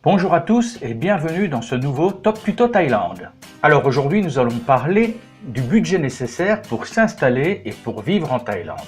Bonjour à tous et bienvenue dans ce nouveau Top Tuto Thaïlande. Alors aujourd'hui nous allons parler du budget nécessaire pour s'installer et pour vivre en Thaïlande.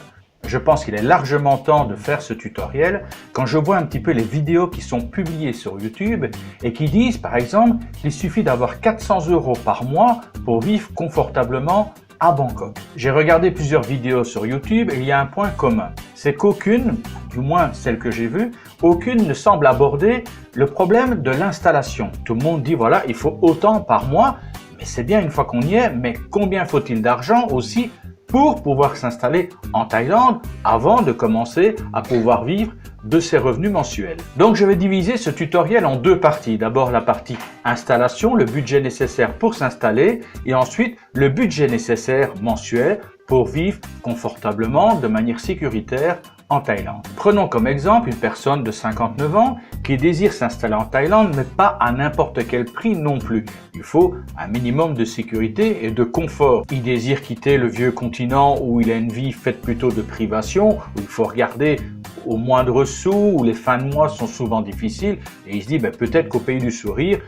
Je pense qu'il est largement temps de faire ce tutoriel quand je vois un petit peu les vidéos qui sont publiées sur YouTube et qui disent par exemple qu'il suffit d'avoir 400 € par mois pour vivre confortablement à Bangkok. J'ai regardé plusieurs vidéos sur YouTube et il y a un point commun. C'est qu'aucune, du moins celle que j'ai vue, aucune ne semble aborder le problème de l'installation. Tout le monde dit voilà, il faut autant par mois, mais c'est bien une fois qu'on y est, mais combien faut-il d'argent aussi pour pouvoir s'installer en Thaïlande avant de commencer à pouvoir vivre de ses revenus mensuels. Donc je vais diviser ce tutoriel en deux parties. D'abord la partie installation, le budget nécessaire pour s'installer et ensuite le budget nécessaire mensuel pour vivre confortablement de manière sécuritaire en Thaïlande. Prenons comme exemple une personne de 59 ans qui désire s'installer en Thaïlande, mais pas à n'importe quel prix non plus. Il faut un minimum de sécurité et de confort. Il désire quitter le vieux continent où il a une vie faite plutôt de privation, où il faut regarder au moindre sou, où les fins de mois sont souvent difficiles, et il se dit peut-être qu'au pays du sourire,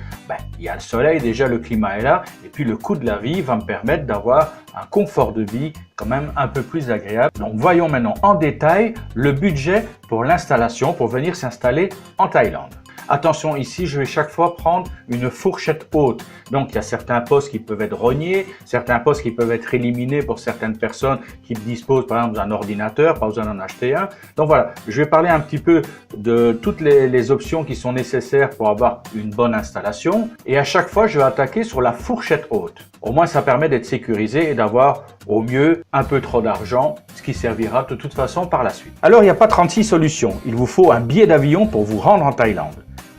il y a le soleil, déjà le climat est là, et puis le coût de la vie va me permettre d'avoir un confort de vie quand même un peu plus agréable. Donc voyons maintenant en détail le budget pour l'installation, pour venir s'installer en Thaïlande. Attention, ici, je vais chaque fois prendre une fourchette haute. Donc, il y a certains postes qui peuvent être rognés, certains postes qui peuvent être éliminés pour certaines personnes qui disposent, par exemple, d'un ordinateur, pas besoin d'en acheter un. Donc voilà, je vais parler un petit peu de toutes les options qui sont nécessaires pour avoir une bonne installation. Et à chaque fois, je vais attaquer sur la fourchette haute. Au moins, ça permet d'être sécurisé et d'avoir au mieux un peu trop d'argent, ce qui servira de toute façon par la suite. Alors, il n'y a pas 36 solutions. Il vous faut un billet d'avion pour vous rendre en Thaïlande.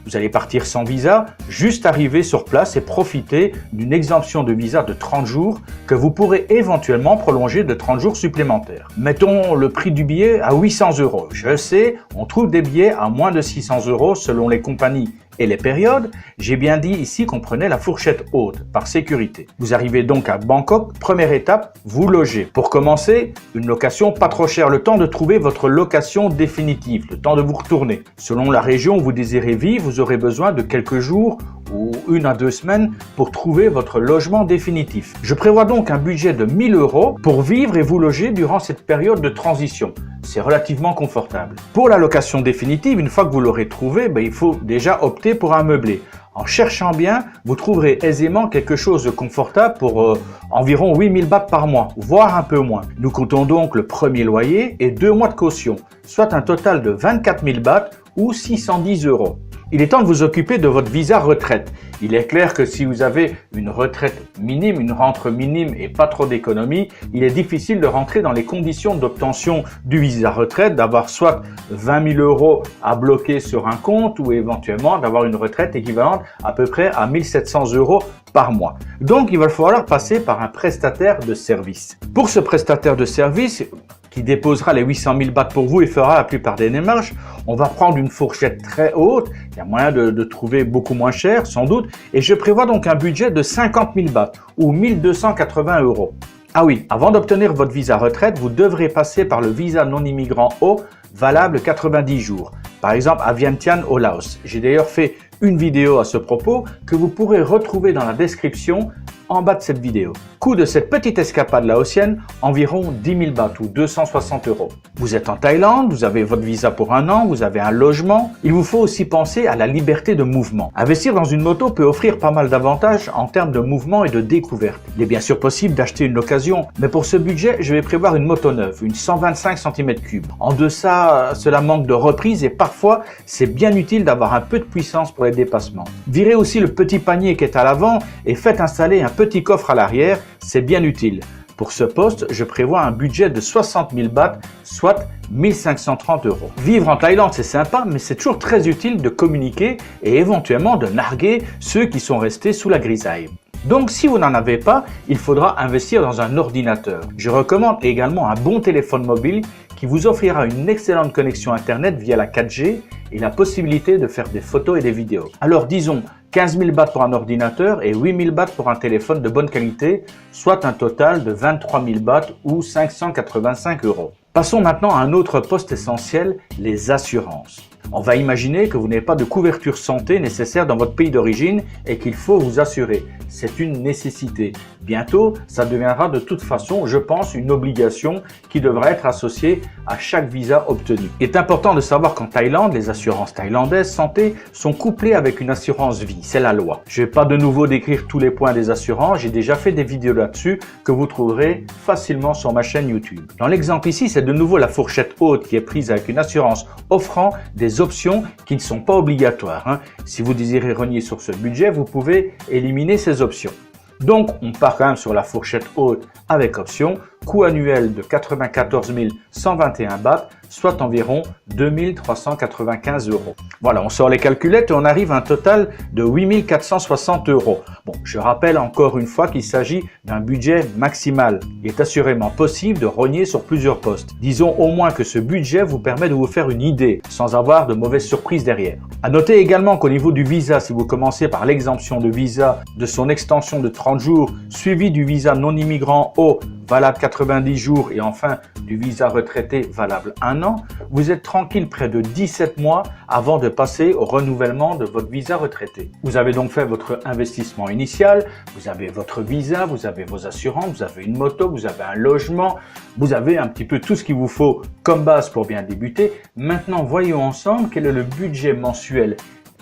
Vous allez partir sans visa, juste arriver sur place et profiter d'une exemption de visa de 30 jours que vous pourrez éventuellement prolonger de 30 jours supplémentaires. Mettons le prix du billet à 800 €. Je sais, on trouve des billets à moins de 600 € selon les compagnies et les périodes. J'ai bien dit ici qu'on prenait la fourchette haute, par sécurité. Vous arrivez donc à Bangkok, première étape, vous logez. Pour commencer, une location pas trop chère, le temps de trouver votre location définitive, le temps de vous retourner. Selon la région où vous désirez vivre, vous aurez besoin de quelques jours ou 1 à 2 semaines pour trouver votre logement définitif. Je prévois donc un budget de 1 000 € pour vivre et vous loger durant cette période de transition. C'est relativement confortable. Pour la location définitive, une fois que vous l'aurez trouvé, il faut déjà opter pour un meublé. En cherchant bien, vous trouverez aisément quelque chose de confortable pour environ 8 000 bahts par mois, voire un peu moins. Nous comptons donc le premier loyer et 2 mois de caution, soit un total de 24 000 bahts ou 610 €. Il est temps de vous occuper de votre visa retraite. Il est clair que si vous avez une retraite minime, une rente minime et pas trop d'économie, il est difficile de rentrer dans les conditions d'obtention du visa retraite, d'avoir soit 20 000 € à bloquer sur un compte ou éventuellement d'avoir une retraite équivalente à peu près à 1 700 € par mois. Donc il va falloir passer par un prestataire de service. Pour ce prestataire de service, qui déposera les 800 000 bahts pour vous et fera la plupart des démarches, on va prendre une fourchette très haute. Il y a moyen de trouver beaucoup moins cher, sans doute. Et je prévois donc un budget de 50 000 bahts ou 1 280 €. Ah oui, avant d'obtenir votre visa retraite, vous devrez passer par le visa non-immigrant O, valable 90 jours. Par exemple, à Vientiane au Laos. J'ai d'ailleurs fait une vidéo à ce propos que vous pourrez retrouver dans la description en bas de cette vidéo. Coût de cette petite escapade laotienne, environ 10 000 bahts ou 260 €. Vous êtes en Thaïlande, vous avez votre visa pour 1 an, vous avez un logement. Il vous faut aussi penser à la liberté de mouvement. Investir dans une moto peut offrir pas mal d'avantages en termes de mouvement et de découverte. Il est bien sûr possible d'acheter une occasion, mais pour ce budget, je vais prévoir une moto neuve, une 125 cm3. En deçà, cela manque de reprise et parfois, c'est bien utile d'avoir un peu de puissance pour les dépassements. Virez aussi le petit panier qui est à l'avant et faites installer un petit coffre à l'arrière, c'est bien utile. Pour ce poste, je prévois un budget de 60 000 bahts, soit 1 530 €. Vivre en Thaïlande, c'est sympa, mais c'est toujours très utile de communiquer et éventuellement de narguer ceux qui sont restés sous la grisaille. Donc si vous n'en avez pas, il faudra investir dans un ordinateur. Je recommande également un bon téléphone mobile qui vous offrira une excellente connexion Internet via la 4G et la possibilité de faire des photos et des vidéos. Alors disons 15 000 bahts pour un ordinateur et 8 000 bahts pour un téléphone de bonne qualité, soit un total de 23 000 bahts ou 585 €. Passons maintenant à un autre poste essentiel, les assurances. On va imaginer que vous n'avez pas de couverture santé nécessaire dans votre pays d'origine et qu'il faut vous assurer. C'est une nécessité. Bientôt, ça deviendra de toute façon, je pense, une obligation qui devra être associée à chaque visa obtenu. Il est important de savoir qu'en Thaïlande, les assurances thaïlandaises santé sont couplées avec une assurance vie. C'est la loi. Je ne vais pas de nouveau décrire tous les points des assurances. J'ai déjà fait des vidéos là-dessus que vous trouverez facilement sur ma chaîne YouTube. Dans l'exemple ici, c'est de nouveau la fourchette haute qui est prise avec une assurance offrant des options qui ne sont pas obligatoires. Si vous désirez renier sur ce budget, vous pouvez éliminer ces options. Donc, on part quand même sur la fourchette haute avec option, coût annuel de 94 121 bahts, soit environ 2 395 €. Voilà, on sort les calculettes et on arrive à un total de 8 460 €. Bon, je rappelle encore une fois qu'il s'agit d'un budget maximal. Il est assurément possible de rogner sur plusieurs postes. Disons au moins que ce budget vous permet de vous faire une idée, sans avoir de mauvaises surprises derrière. À noter également qu'au niveau du visa, si vous commencez par l'exemption de visa de son extension de 30 jours, suivi du visa non immigrant O, valable 90 jours et enfin du visa retraité valable 1 an, vous êtes tranquille près de 17 mois avant de passer au renouvellement de votre visa retraité. Vous avez donc fait votre investissement initial, vous avez votre visa, vous avez vos assurances, vous avez une moto, vous avez un logement, vous avez un petit peu tout ce qu'il vous faut comme base pour bien débuter. Maintenant, voyons ensemble quel est le budget mensuel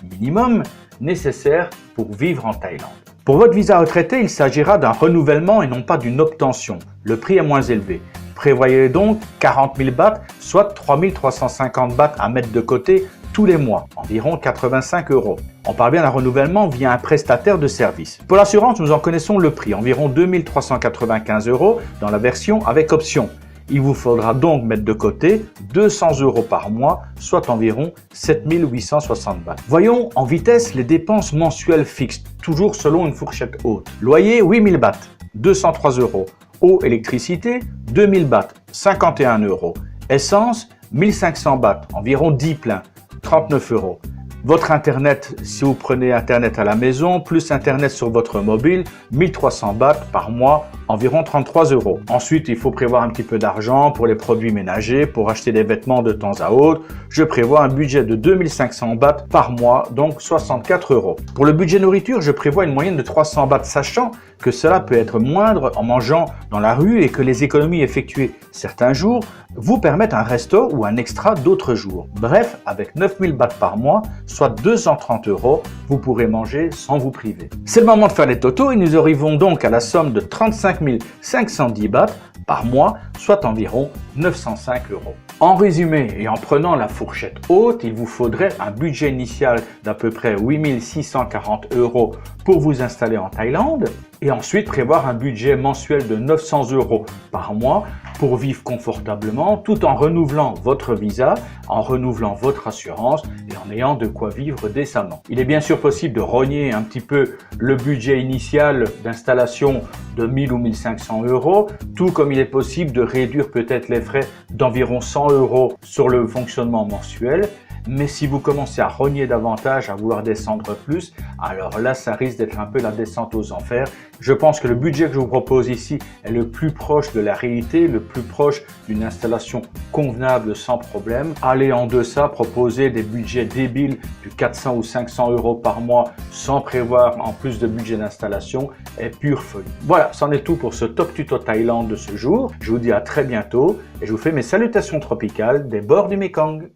minimum nécessaire pour vivre en Thaïlande. Pour votre visa retraité, il s'agira d'un renouvellement et non pas d'une obtention. Le prix est moins élevé. Prévoyez donc 40 000 bahts, soit 3 350 bahts à mettre de côté tous les mois, environ 85 €. On parle bien d'un renouvellement via un prestataire de service. Pour l'assurance, nous en connaissons le prix, environ 2 395 € dans la version avec option. Il vous faudra donc mettre de côté 200 € par mois, soit environ 7 860 bahts. Voyons en vitesse les dépenses mensuelles fixes, toujours selon une fourchette haute. Loyer 8 000 bahts, 203 €. Eau, électricité 2 000 bahts, 51 €. Essence 1 500 bahts, environ 10 pleins, 39 €. Votre Internet, si vous prenez Internet à la maison, plus Internet sur votre mobile, 1 300 bahts par mois, environ 33 €. Ensuite, il faut prévoir un petit peu d'argent pour les produits ménagers, pour acheter des vêtements de temps à autre. Je prévois un budget de 2 500 bahts par mois, donc 64 €. Pour le budget nourriture, je prévois une moyenne de 300 bahts, sachant que cela peut être moindre en mangeant dans la rue et que les économies effectuées certains jours vous permettent un resto ou un extra d'autres jours. Bref, avec 9 000 bahts par mois, soit 230 €, vous pourrez manger sans vous priver. C'est le moment de faire les totaux et nous arrivons donc à la somme de 35 510 bahts par mois, soit environ 905 €. En résumé et en prenant la fourchette haute, il vous faudrait un budget initial d'à peu près 8 640 € pour vous installer en Thaïlande et ensuite prévoir un budget mensuel de 900 € par mois pour vivre confortablement tout en renouvelant votre visa, en renouvelant votre assurance et en ayant de quoi vivre décemment. Il est bien sûr possible de rogner un petit peu le budget initial d'installation de 1000 ou 1500 €, tout comme il est possible de réduire peut-être les frais d'environ 100 € sur le fonctionnement mensuel. Mais si vous commencez à rogner davantage, à vouloir descendre plus, alors là, ça risque d'être un peu la descente aux enfers. Je pense que le budget que je vous propose ici est le plus proche de la réalité, le plus proche d'une installation convenable sans problème. Aller en deçà, proposer des budgets débiles du 400 ou 500 € par mois sans prévoir en plus de budget d'installation est pure folie. Voilà, c'en est tout pour ce Top Tuto Thaïlande de ce jour. Je vous dis à très bientôt et je vous fais mes salutations tropicales des bords du Mekong.